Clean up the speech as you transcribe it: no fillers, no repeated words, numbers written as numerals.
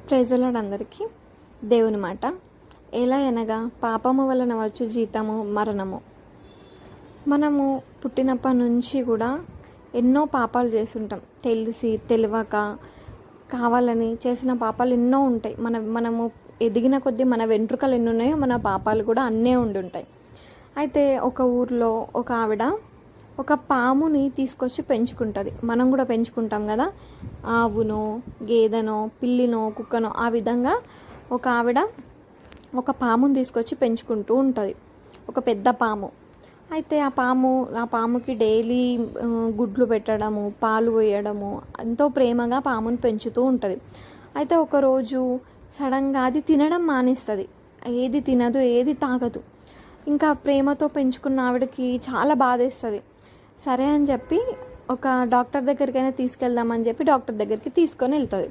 Praise the lord అందరికీ. దేవుని మాట ఎలా అనగా, పాపము వలన వచ్చు జీతము మరణము. మనము పుట్టినప్పటి నుంచి కూడా ఎన్నో పాపాలు చేస్తుంటాం. తెలిసి తెలియక కావాలని చేసిన పాపాలు ఎన్నో ఉంటాయి. మనము ఎదిగిన కొద్దీ మన వెంట్రుకలు ఎన్ని ఉన్నాయో మన పాపాలు కూడా అన్నే ఉండి ఉంటాయి. అయితే ఒక ఊర్లో ఒక ఆవిడ ఒక పాముని తీసుకొచ్చి పెంచుకుంటుంది. మనం కూడా పెంచుకుంటాం కదా, ఆవునో గేదెనో పిల్లినో కుక్కనో. ఆ విధంగా ఒక ఆవిడ ఒక పాముని తీసుకొచ్చి పెంచుకుంటూ ఉంటుంది, ఒక పెద్ద పాము. అయితే ఆ పాముకి డైలీ గుడ్లు పెట్టడము, పాలు పోయడము, ఎంతో ప్రేమగా పాముని పెంచుతూ ఉంటుంది. అయితే ఒకరోజు సడన్గా అది తినడం మానేస్తుంది. ఏది తినదు, ఏది తాగదు. ఇంకా ప్రేమతో పెంచుకున్న ఆవిడకి చాలా బాధేస్తుంది. సరే అని చెప్పి ఒక డాక్టర్ దగ్గరికైనా తీసుకెళ్దామని చెప్పి డాక్టర్ దగ్గరికి తీసుకొని వెళ్తుంది.